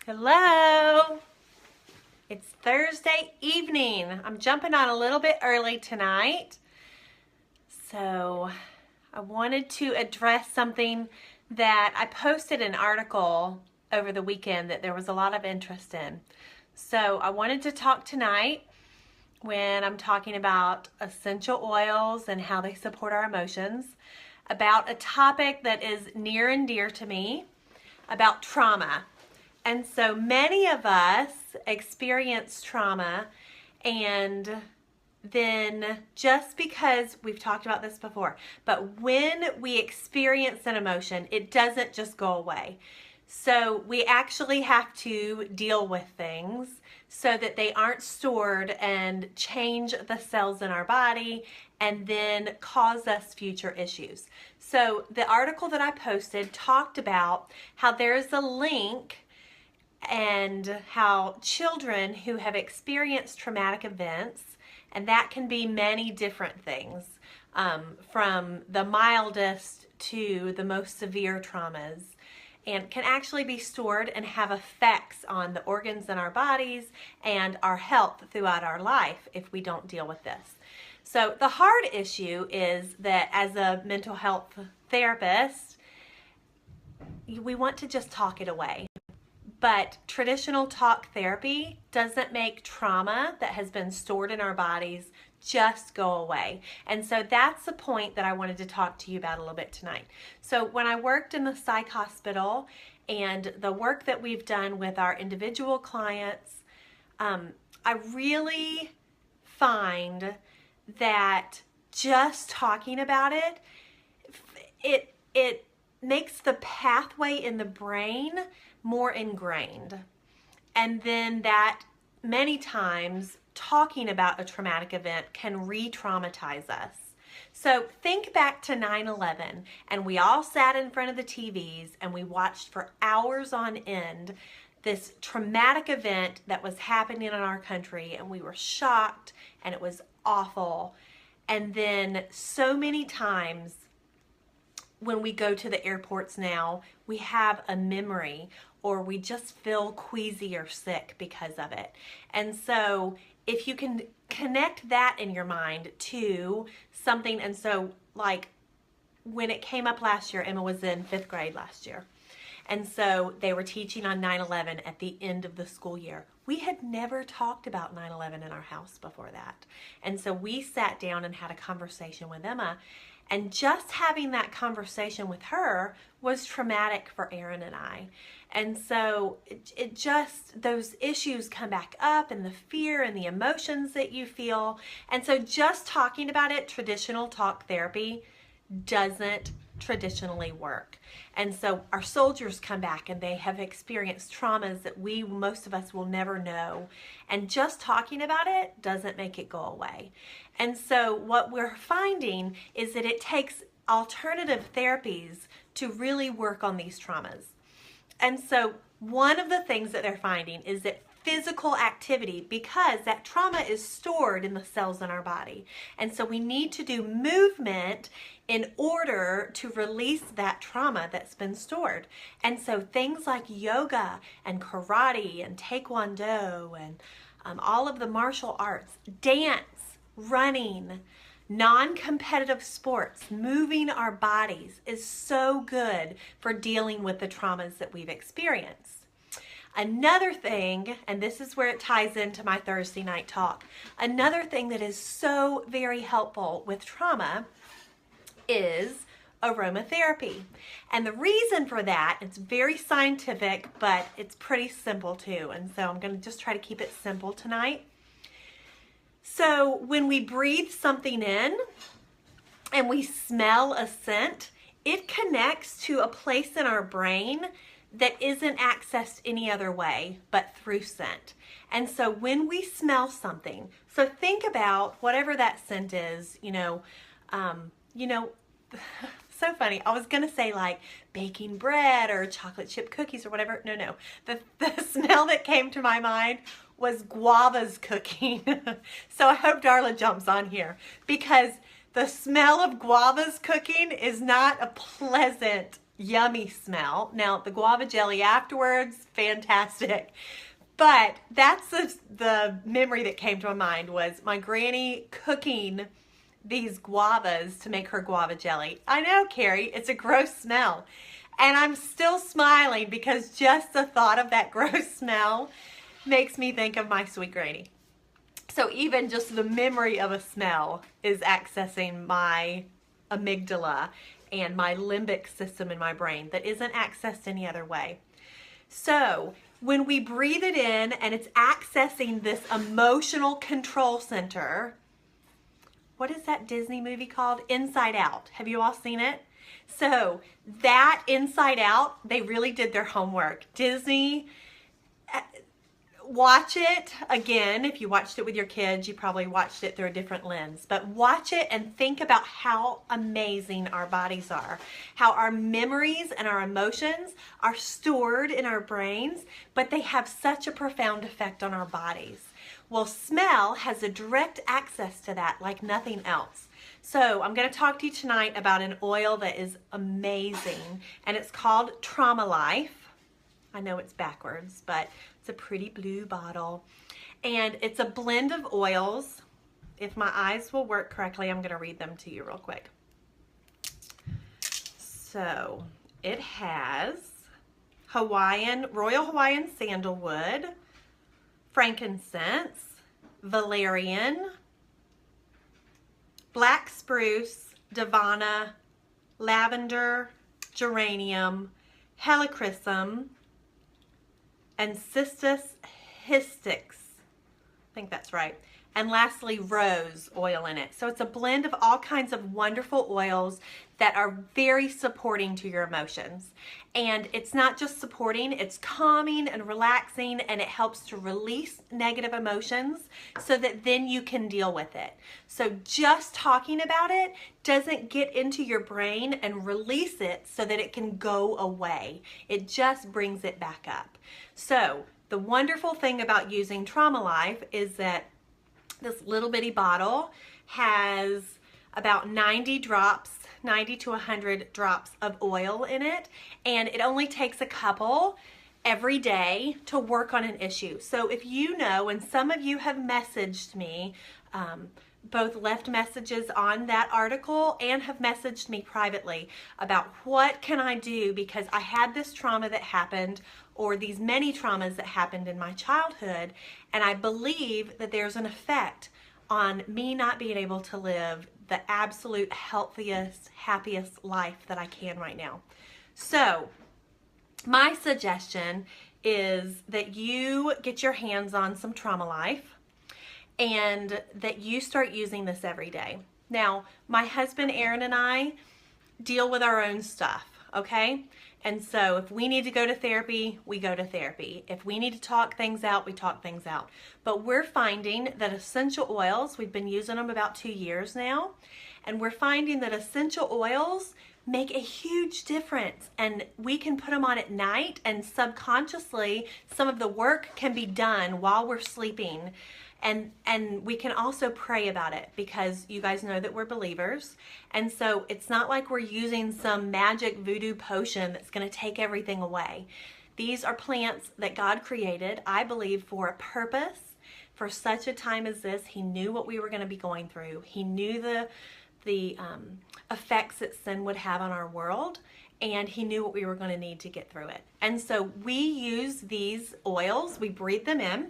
Hello. It's Thursday evening. I'm jumping on a little bit early tonight. So I wanted to address something that I posted an article over the weekend that there was a lot of interest in. So I wanted to talk tonight when I'm talking about essential oils and how they support our emotions, about a topic that is near and dear to me, about trauma. And so many of us experience trauma, and then just because we've talked about this before, but when we experience an emotion, it doesn't just go away. So we actually have to deal with things so that they aren't stored and change the cells in our body and then cause us future issues. So the article that I posted talked about how there's a link and how children who have experienced traumatic events, and that can be many different things, from the mildest to the most severe traumas, and can actually be stored and have effects on the organs in our bodies and our health throughout our life if we don't deal with this. So the hard issue is that as a mental health therapist, we want to just talk it away. But traditional talk therapy doesn't make trauma that has been stored in our bodies just go away. And so that's the point that I wanted to talk to you about a little bit tonight. So when I worked in the psych hospital and the work that we've done with our individual clients, I really find that just talking about it makes the pathway in the brain more ingrained. And then that many times talking about a traumatic event can re-traumatize us. So think back to 9/11 and we all sat in front of the TVs and we watched for hours on end this traumatic event that was happening in our country, and we were shocked and it was awful. And then so many times when we go to the airports now, we have a memory or we just feel queasy or sick because of it. And so if you can connect that in your mind to something, and so like when it came up last year, Emma was in 5th grade last year. And so they were teaching on 9/11 at the end of the school year. We had never talked about 9/11 in our house before that. And so we sat down and had a conversation with Emma. And just having that conversation with her was traumatic for Erin and I. And so it just, those issues come back up, and the fear and the emotions that you feel. And so just talking about it, traditional talk therapy doesn't traditionally work. And so our soldiers come back and they have experienced traumas that most of us will never know. And just talking about it doesn't make it go away. And so what we're finding is that it takes alternative therapies to really work on these traumas. And so one of the things that they're finding is that physical activity, because that trauma is stored in the cells in our body. And so we need to do movement in order to release that trauma that's been stored. And so things like yoga and karate and taekwondo and all of the martial arts, dance, running, non-competitive sports, moving our bodies is so good for dealing with the traumas that we've experienced. Another thing, and this is where it ties into my Thursday night talk, another thing that is so very helpful with trauma is aromatherapy. And the reason for that, it's very scientific, but it's pretty simple too. And so I'm going to just try to keep it simple tonight. So when we breathe something in and we smell a scent, it connects to a place in our brain that isn't accessed any other way but through scent. And so when we smell something, so think about whatever that scent is, so funny. I was gonna say like baking bread or chocolate chip cookies or whatever. No. The smell that came to my mind was guavas cooking. So I hope Darla jumps on here, because the smell of guavas cooking is not a pleasant yummy smell. Now, the guava jelly afterwards, fantastic. But that's the memory that came to my mind was my granny cooking these guavas to make her guava jelly. I know, Carrie, it's a gross smell. And I'm still smiling because just the thought of that gross smell makes me think of my sweet granny. So even just the memory of a smell is accessing my amygdala and my limbic system in my brain that isn't accessed any other way. So when we breathe it in and it's accessing this emotional control center, what is that Disney movie called? Inside Out. Have you all seen it? So that Inside Out, they really did their homework. Disney, watch it again. If you watched it with your kids, you probably watched it through a different lens. But watch it and think about how amazing our bodies are. How our memories and our emotions are stored in our brains, but they have such a profound effect on our bodies. Well, smell has a direct access to that like nothing else. So I'm going to talk to you tonight about an oil that is amazing, and it's called Trauma Life. I know it's backwards, but it's a pretty blue bottle. And it's a blend of oils. If my eyes will work correctly, I'm going to read them to you real quick. So it has Royal Hawaiian sandalwood, frankincense, valerian, black spruce, davana, lavender, geranium, helichrysum, and cistus histix. I think that's right. And lastly, rose oil in it. So it's a blend of all kinds of wonderful oils that are very supporting to your emotions. And it's not just supporting, it's calming and relaxing, and it helps to release negative emotions so that then you can deal with it. So just talking about it doesn't get into your brain and release it so that it can go away. It just brings it back up. So the wonderful thing about using Trauma Life is that this little bitty bottle has about 90 to 100 drops of oil in it, and it only takes a couple every day to work on an issue. So if you know, and some of you have messaged me, both left messages on that article and have messaged me privately about what can I do because I had this trauma that happened, or these many traumas that happened in my childhood, and I believe that there's an effect on me not being able to live the absolute healthiest, happiest life that I can right now. So my suggestion is that you get your hands on some Trauma Life and that you start using this every day. Now, my husband Aaron and I deal with our own stuff, okay? And so if we need to go to therapy, we go to therapy. If we need to talk things out, we talk things out. But we're finding that essential oils, we've been using them about 2 years now, and we're finding that essential oils make a huge difference, and we can put them on at night, and subconsciously some of the work can be done while we're sleeping. And we can also pray about it because you guys know that we're believers. And so it's not like we're using some magic voodoo potion that's going to take everything away. These are plants that God created, I believe, for a purpose, for such a time as this. He knew what we were going to be going through. He knew the effects that sin would have on our world, and he knew what we were going to need to get through it. And so we use these oils, we breathe them in.